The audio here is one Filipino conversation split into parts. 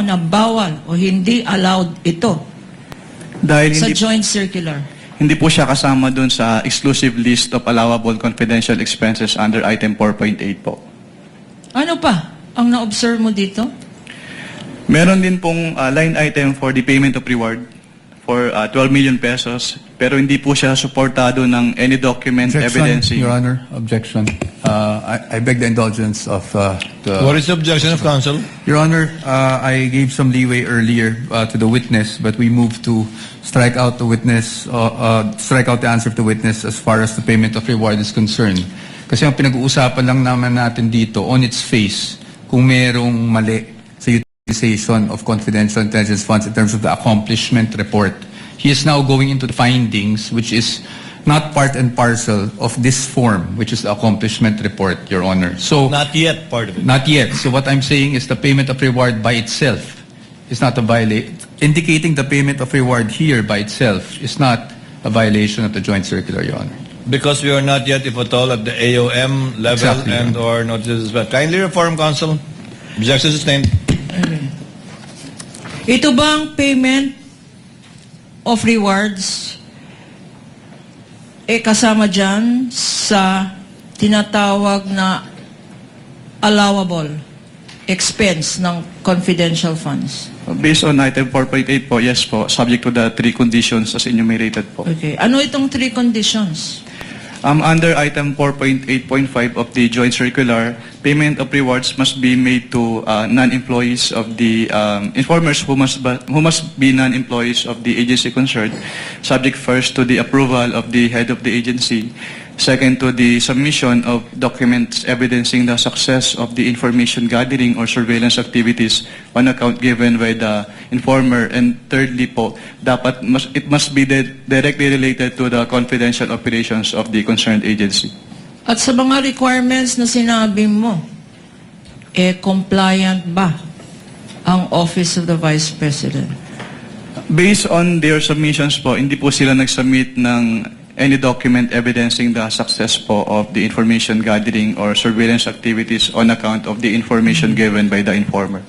na bawal o hindi allowed ito Dahil sa hindi, joint circular? hindi po siya kasama dun sa exclusive list of allowable confidential expenses under item 4.8 po. Ano pa ang na-observe mo dito? Meron din pong line item for the payment of reward for 12 million pesos, pero hindi po siya suportado ng any document evidencing. Your Honor, objection. I beg the indulgence of the... What is the objection of counsel? Your Honor, I gave some leeway earlier to the witness, but we moved to strike out the witness, strike out the answer of the witness as far as the payment of reward is concerned. Kasi ang pinag-uusapan lang naman natin dito, on its face, kung merong mali sa utilization of confidential intelligence funds in terms of the accomplishment report. He is now going into the findings, which is not part and parcel of this form, which is the accomplishment report, Your Honor. So Not yet part of it. not yet. So what I'm saying is the payment of reward by itself is not a violation. Indicating the payment of reward here by itself is not a violation of the joint circular, Your Honor. Because we are not yet, if at all, at the AOM level Exactly, and or notices. But kindly reform, counsel. Objection sustained. Ito bang payment of rewards kasama dyan sa tinatawag na allowable expense ng confidential funds? Based on item 4.8 po, yes po, subject to the 3 conditions as enumerated po. Okay. Ano itong 3 conditions? Under item 4.8.5 of the joint circular, payment of rewards must be made to non-employees of the informers who must be non-employees of the agency concerned, subject first to the approval of the head of the agency, second to the submission of documents evidencing the success of the information gathering or surveillance activities on account given by the informer, and thirdly po, it must be directly related to the confidential operations of the concerned agency. At sa mga requirements na sinabi mo, compliant ba ang Office of the Vice President? Based on their submissions po, hindi po sila nag-submit ng any document evidencing the success po of the information gathering or surveillance activities on account of the information given by the informer.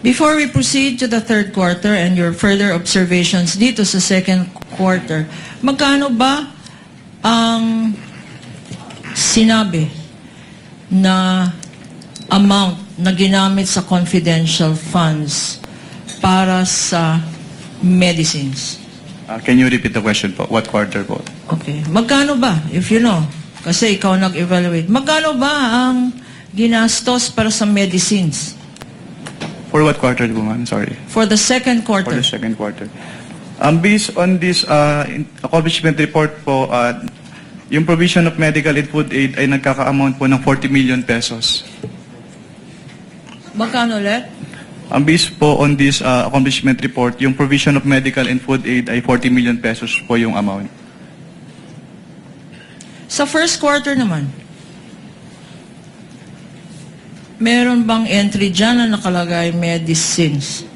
Before we proceed to the third quarter and your further observations dito sa second quarter, magkano ba ang sinabi na amount na ginamit sa confidential funds para sa medicines? Can you repeat the question po? What quarter po? Okay. Magkano ba, if you know, kasi ikaw nag-evaluate, magkano ba ang ginastos para sa medicines? For what quarter po, ma'am? Sorry. For the second For quarter. the second quarter. Based on this accomplishment report po, yung provision of medical and food aid ay nagkaka-amount po ng 40 million pesos. Magkano ulit? Based po on this accomplishment report, yung provision of medical and food aid ay 40 million pesos po yung amount. Sa first quarter naman, meron bang entry dyan na nakalagay medicines?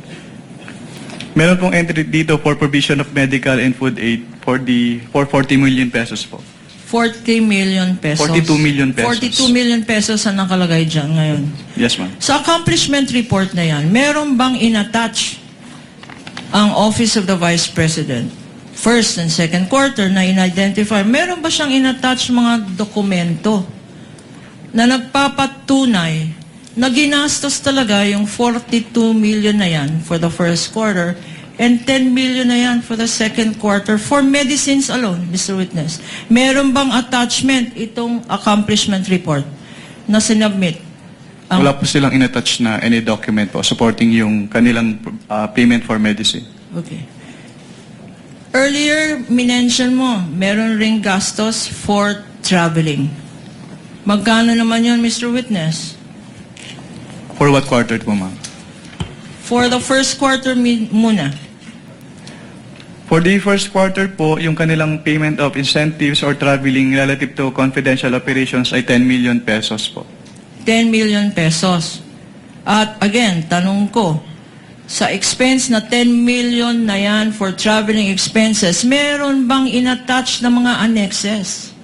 Meron pong entry dito for provision of medical and food aid for 40 million pesos po. 40 million pesos. 42 million pesos. 42 million pesos ang nakalagay dyan ngayon. Yes, ma'am. Sa accomplishment report na yan, meron bang inattach ang Office of the Vice President? First and second quarter na in-identify, meron ba siyang inattach mga dokumento na nagpapatunay na ginastos talaga yung 42 million na yan for the first quarter and 10 million na yan for the second quarter for medicines alone, Mr. Witness? Meron bang attachment itong accomplishment report na sinubmit? Wala po silang inattach na any document po supporting yung kanilang payment for medicine. Okay. Earlier, minention mo, meron ring gastos for traveling. Magkano naman yun, Mr. Witness? For what quarter po, ma'am? For the first quarter muna. For the first quarter po, yung kanilang payment of incentives or traveling relative to confidential operations ay 10 million pesos po. 10 million pesos. At again, tanong ko, sa expense na 10 million na yan for traveling expenses, meron bang inattach na mga annexes?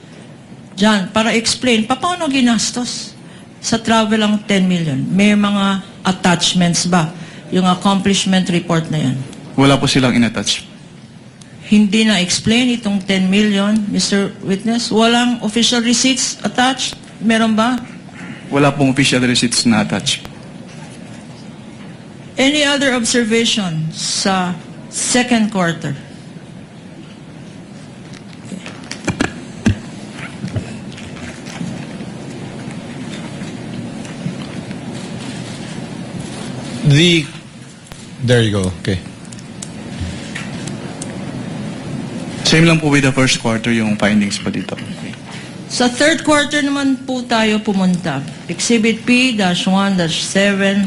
Diyan, para explain, paano ginastos sa travel ang 10 million? May mga attachments ba yung accomplishment report na yan? Wala po silang inattach. Hindi na-explain itong 10 million, Mr. Witness? Walang official receipts attached? Meron ba? Wala pong official receipts na attach. Any other observation sa second quarter? There you go. Okay. Same lang po with the first quarter yung findings po dito. Sa third quarter naman po tayo pumunta. Exhibit P-1-17,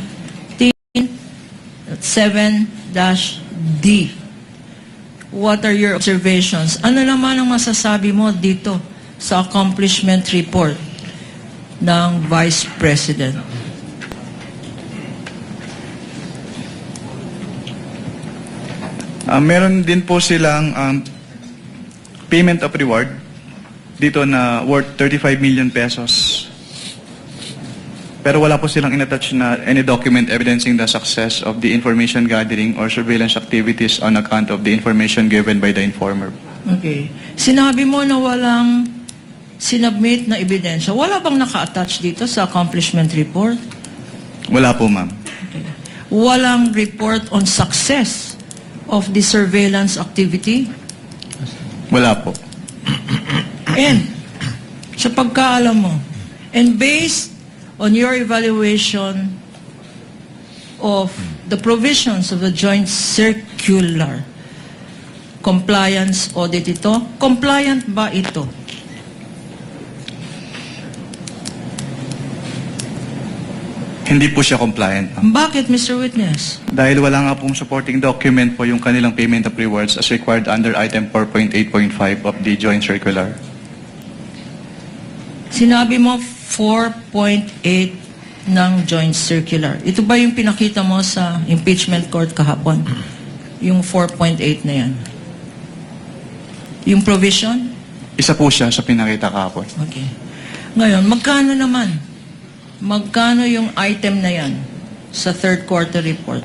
7-D. What are your observations? Ano naman ang masasabi mo dito sa accomplishment report ng Vice President? Meron din po silang payment of reward dito na worth 35 million pesos. Pero wala po silang inattach na any document evidencing the success of the information gathering or surveillance activities on account of the information given by the informer. Okay. Sinabi mo na walang sinubmit na ebidensya. Wala bang naka-attach dito sa accomplishment report? Wala po, ma'am. Walang report on success of the surveillance activity? Wala po. And, sa pagkaalam mo, and based on your evaluation of the provisions of the joint circular, compliance audit ito, compliant ba ito? Hindi po siya compliant, ma'am. Bakit, Mr. Witness? Dahil wala nga pong supporting document po yung kanilang payment of rewards as required under item 4.8.5 of the joint circular. Sinabi mo 4.8 ng joint circular. Ito ba yung pinakita mo sa impeachment court kahapon? Yung 4.8 na yan? Yung provision? Isa po siya sa pinakita kahapon. Okay. Ngayon, magkano naman? Magkano yung item na yan sa third quarter report?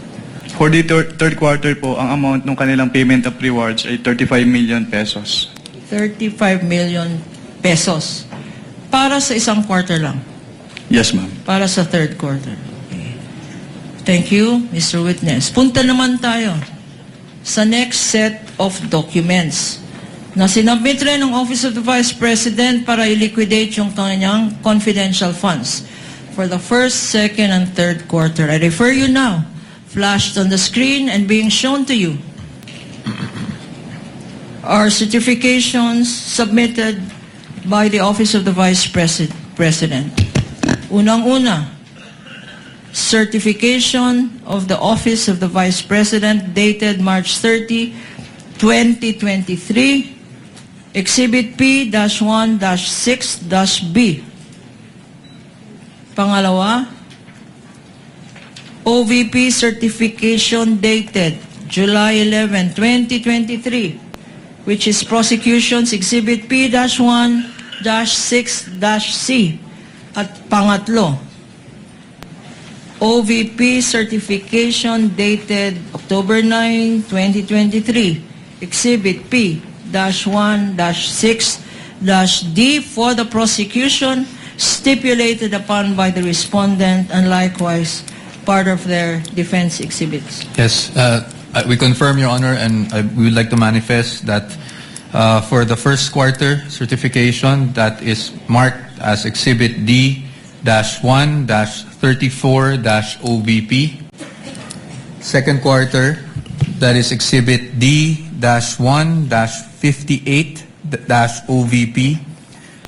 For the third quarter po, ang amount ng kanilang payment of rewards ay 35 million pesos. 35 million pesos. Para sa isang quarter lang. Yes, ma'am. Para sa third quarter. Okay. Thank you, Mr. Witness. Punta naman tayo sa next set of documents na sinabit rin ng Office of the Vice President para i-liquidate yung kanyang confidential funds for the first, second, and third quarter. I refer you now, flashed on the screen and being shown to you, are certifications submitted by the Office of the Vice President. Unang-una, certification of the Office of the Vice President dated March 30, 2023, Exhibit P-1-6-B. Pangalawa, OVP certification dated July 11, 2023, which is Prosecution's Exhibit P-1-6-C. At pangatlo, OVP certification dated October 9, 2023, Exhibit P-1-6-D for the prosecution stipulated upon by the respondent and likewise part of their defense exhibits. Yes, we confirm, Your Honor, and we would like to manifest that for the first quarter certification that is marked as Exhibit D-1-34-OVP. Second quarter, that is Exhibit D-1-58-OVP.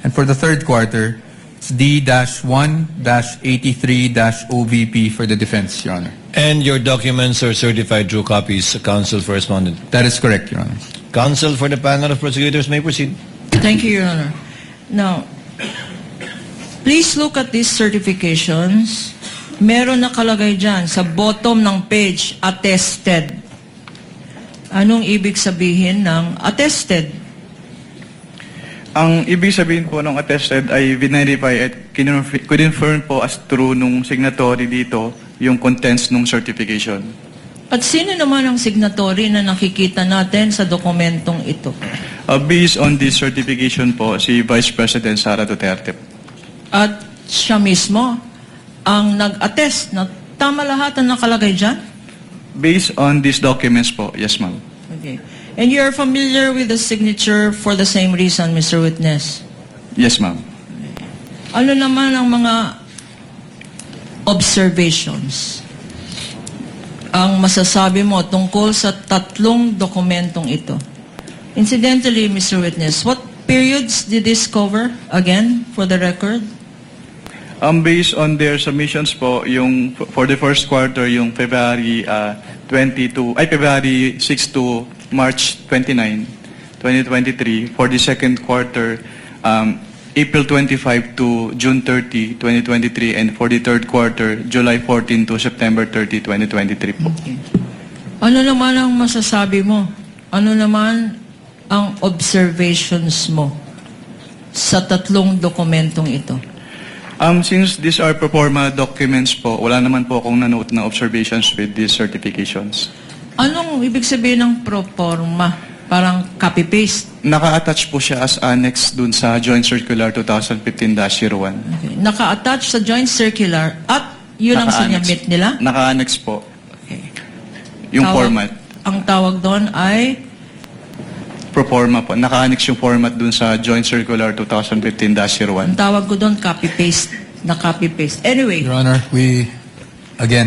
And for the third quarter, it's D-1-83-OVP for the defense, Your Honor. And your documents are certified true copies, counsel for respondent. That is correct, Your Honor. Counsel for the panel of prosecutors may proceed. Thank you, Your Honor. Now, please look at these certifications. Meron nakalagay dyan sa bottom ng page, attested. Anong ibig sabihin ng attested? Ang ibig sabihin po ng attested ay verify at confirm po as true nung signatory dito yung contents ng certification. At sino naman ang signatory na nakikita natin sa dokumentong ito? Based on this certification po, si Vice President Sara Duterte. At siya mismo ang nag-attest na tama lahat ang nakalagay dyan? Based on these documents po, yes ma'am. Okay. And you are familiar with the signature for the same reason, Mr. Witness? Yes ma'am. Ano naman ang mga observations ang masasabi mo tungkol sa tatlong dokumentong ito? Incidentally, Mr. Witness, what periods did this cover, again, for the record? Based on their submissions po, yung for the first quarter, yung February 6 to March 29, 2023. For the second quarter, April 25 to June 30, 2023. And for the third quarter, July 14 to September 30, 2023 po. Okay. Ano naman ang masasabi mo? Ano naman ang observations mo sa tatlong dokumentong ito? Since these are proforma documents po, wala naman po akong nanote na observations with these certifications. Anong ibig sabihin ng proforma? Parang copy-paste? Naka-attach po siya as annex dun sa Joint Circular 2015-01. Okay. Naka-attach sa joint circular at yun ang Naka-annex. sinabit nila? Naka-annex po. Okay. Yung Tawag- format. Ang tawag doon ay Proforma po. Naka-annex yung format dun sa Joint Circular 2015-01. ang tawag ko doon copy-paste. Na copy-paste. Anyway, Your Honor, again,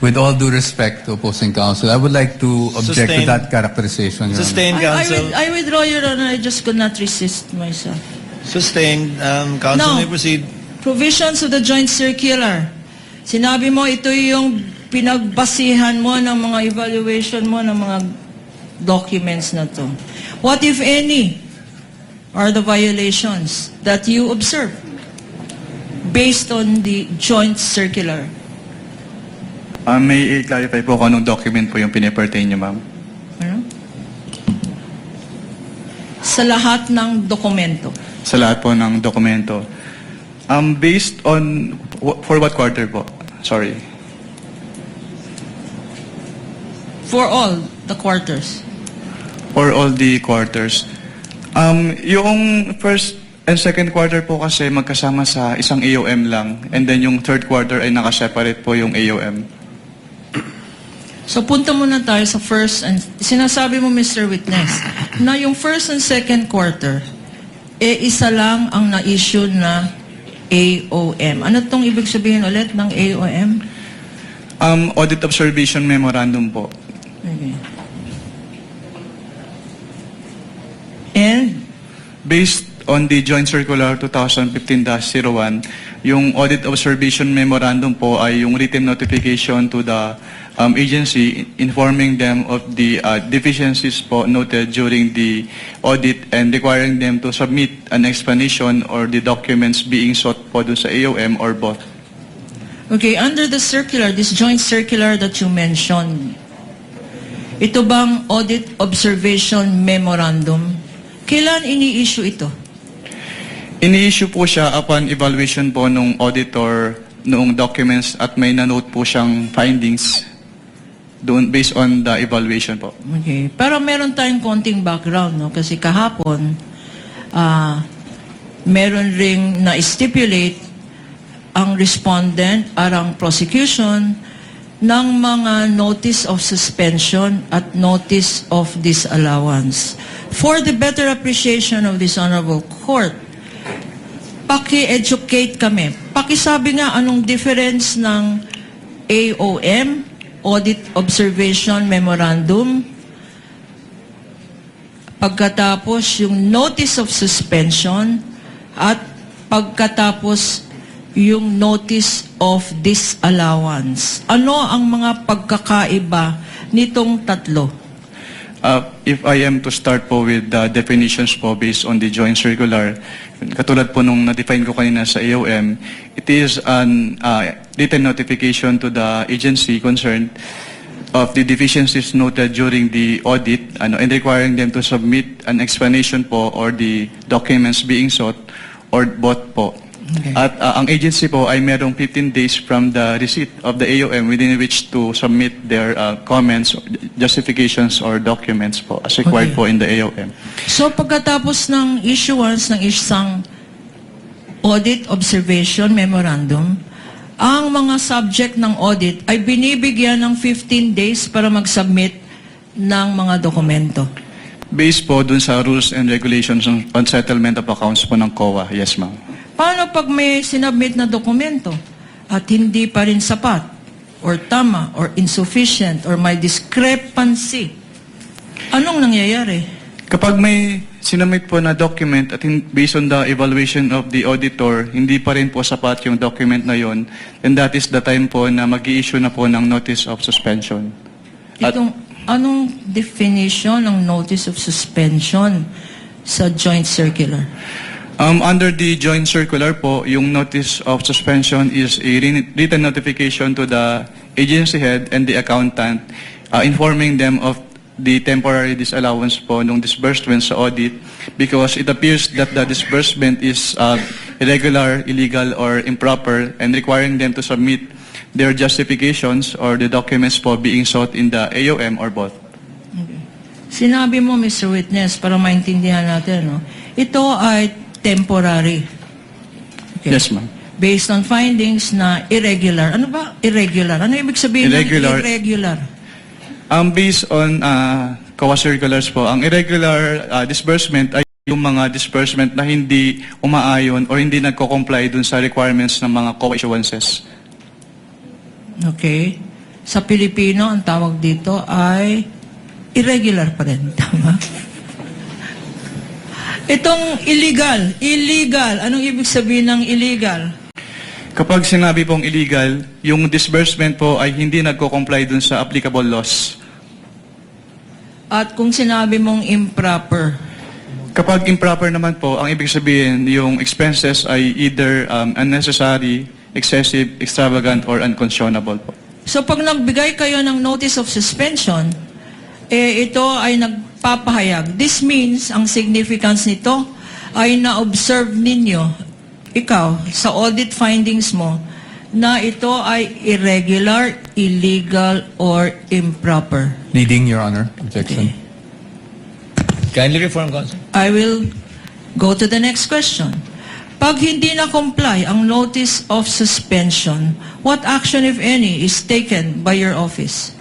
with all due respect to opposing counsel, I would like to object to Sustained. that characterization, Your Honor. Sustained, counsel. I withdraw, Your Honor. I just could not resist myself. Sustained. Counsel No. may proceed. Provisions of the joint circular. Sinabi mo, ito yung pinagbasihan mo ng mga evaluation mo ng mga documents na to. What, if any, are the violations that you observe based on the joint circular? May i-clarify po kung anong document po yung pinipertain niyo, ma'am. Ano? Sa lahat ng dokumento. Sa lahat po ng dokumento. Based on, for what quarter po? Sorry. For all the quarters. For all the quarters. Yung first and second quarter po kasi magkasama sa isang AOM lang. And then yung third quarter ay nakaseparate po yung AOM. So punta muna tayo sa first and sinasabi mo, Mr. Witness, na yung first and second quarter, isa lang ang na-issue na AOM. Ano tong ibig sabihin ulit ng AOM? Audit Observation Memorandum po. Okay. And Based on the Joint Circular 2015-01, yung Audit Observation Memorandum po ay yung written notification to the agency informing them of the deficiencies po noted during the audit and requiring them to submit an explanation or the documents being sought po dun sa AOM or both. okay, under the circular, this joint circular that you mentioned, ito bang Audit Observation Memorandum? Kailan ini-issue ito? Ini-issue po siya upon evaluation po nung auditor noong documents at may na-note po siyang findings doon based on the evaluation po. Okay. Pero meron tayong konting background, no? Kasi kahapon, meron ring na-stipulate ang respondent at ang prosecution ng mga notice of suspension at notice of disallowance. For the better appreciation of this honorable court, paki-educate kami. Pakisabi nga anong difference ng AOM, Audit Observation Memorandum, pagkatapos yung notice of suspension, at pagkatapos yung notice of disallowance. Ano ang mga pagkakaiba nitong tatlo? If I am to start po with the definitions po based on the joint circular, katulad po nung na-define ko kanina sa AOM, it is an written notification to the agency concerned of the deficiencies noted during the audit and requiring them to submit an explanation po or the documents being sought or both po. Okay. At ang agency po ay merong 15 days from the receipt of the AOM within which to submit their comments, justifications, or documents po as required Okay. po in the AOM. So pagkatapos ng issuance ng isang audit observation memorandum, ang mga subject ng audit ay binibigyan ng 15 days para mag-submit ng mga dokumento. Based po dun sa rules and regulations on settlement of accounts po ng COA. Yes, ma'am. Paano pag may sinubmit na dokumento at hindi pa rin sapat or tama or insufficient or may discrepancy? Anong nangyayari? Kapag may sinumit po na document at based on the evaluation of the auditor, hindi pa rin po sapat yung document na yon, then that is the time po na mag-i-issue na po ng notice of suspension. At Anong definition ng notice of suspension sa joint circular? under the joint circular po, yung notice of suspension is a written notification to the agency head and the accountant informing them of the temporary disallowance po nung disbursement sa audit because it appears that the disbursement is irregular, illegal, or improper and requiring them to submit their justifications or the documents po being sought in the AOM or both. Sinabi mo, Mr. Witness, para maintindihan natin, no? Ito ay temporary. Okay. Yes, ma'am. Based on findings na irregular. Ano ba irregular? Ano ibig sabihin Irregular. ng irregular? Based on COA circulars po, ang irregular disbursement ay yung mga disbursement na hindi umaayon or hindi nagko-comply dun sa requirements ng mga COA issuances. Okay. Sa Pilipino, ang tawag dito ay irregular pa rin. Tama? Itong illegal. Anong ibig sabihin ng illegal? Kapag sinabi pong illegal, yung disbursement po ay hindi nagko-comply dun sa applicable laws. At kung sinabi mong improper, Kapag improper naman po, ang ibig sabihin, yung expenses ay either unnecessary, excessive, extravagant, or unconscionable po. so pag nagbigay kayo ng notice of suspension, ito ay nagpapahayag. This means, ang significance nito ay na-observe ninyo, ikaw, sa audit findings mo, na ito ay irregular, illegal, or improper. Leading, Your Honor. Objection. Kindly reform, Counsel. I will go to the next question. Pag hindi na-comply ang notice of suspension, what action, if any, is taken by your office?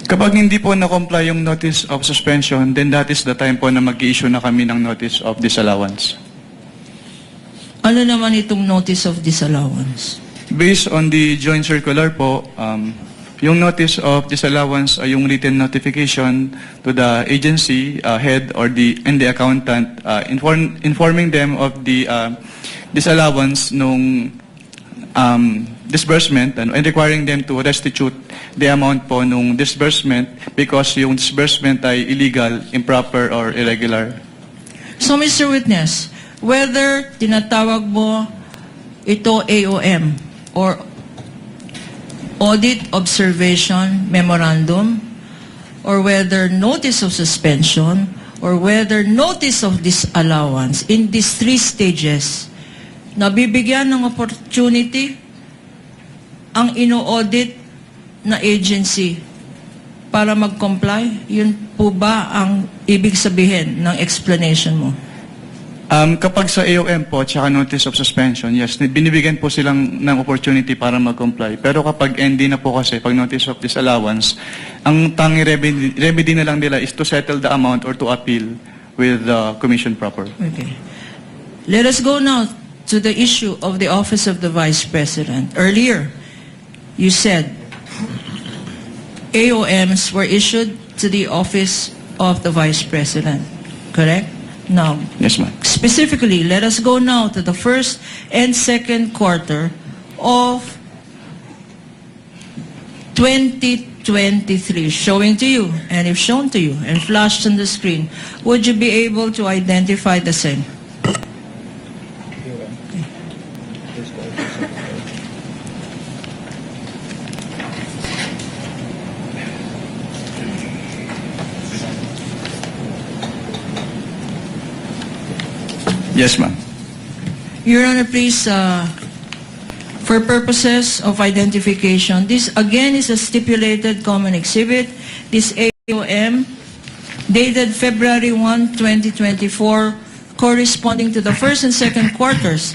Kapag hindi po na-comply yung notice of suspension, then that is the time po na mag-i-issue na kami ng notice of disallowance. Ano naman itong notice of disallowance? Based on the joint circular po, yung notice of disallowance ay yung written notification to the agency head or the accountant informing them of the disallowance nung disbursement and requiring them to restitute the amount po nung disbursement because yung disbursement ay illegal, improper, or irregular. So, Mr. Witness, whether tinatawag mo ito AOM or Audit Observation Memorandum, or whether notice of suspension, or whether notice of disallowance, in these three stages, nabibigyan ng opportunity ang ino-audit na agency para mag-comply? Yun po ba ang ibig sabihin ng explanation mo? Kapag sa AOM po, tsaka notice of suspension, yes, binibigyan po silang ng opportunity para mag-comply. Pero kapag ND na po kasi, pag notice of disallowance, ang tangi remedy na lang nila is to settle the amount or to appeal with the commission proper. Okay. Let us go now to the issue of the Office of the Vice President. Earlier, you said AOMs were issued to the Office of the Vice President, correct? Now, Yes, ma'am. specifically, let us go now to the first and second quarter of 2023, showing to you, and if shown to you, and flashed on the screen, would you be able to identify the same? Yes, ma'am. Your Honor, please, for purposes of identification, this again is a stipulated common exhibit. This AOM, dated February 1, 2024, corresponding to the first and second quarters,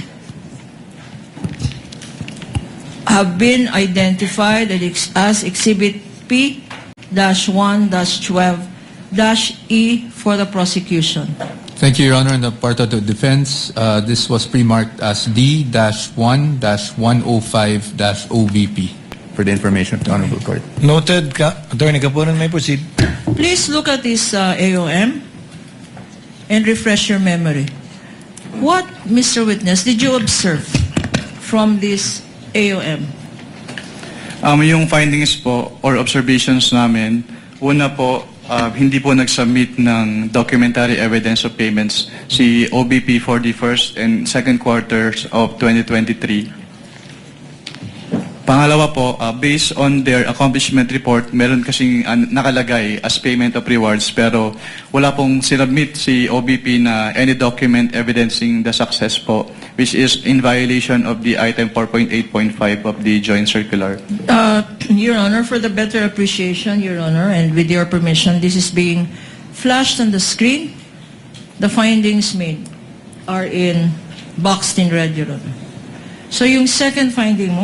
have been identified as Exhibit P-1-12-E for the prosecution. Thank you, Your Honor. On the part of the defense, this was pre-marked as D-1-105-OVP for the information of the Honorable Court. Noted. Attorney Kapunan, may proceed. Please look at this AOM and refresh your memory. What, Mr. Witness, did you observe from this AOM? Yung findings po or observations namin, una po, hindi po nag-submit ng documentary evidence of payments si OBP for the first and second quarters of 2023. Pangalawa po, based on their accomplishment report, meron kasing nakalagay as payment of rewards pero wala pong sinubmit si OBP na any document evidencing the success po, which is in violation of the item 4.8.5 of the joint circular. Your Honor, for the better appreciation, Your Honor, and with your permission, this is being flashed on the screen. The findings made are boxed in red, Your Honor. So yung second finding mo,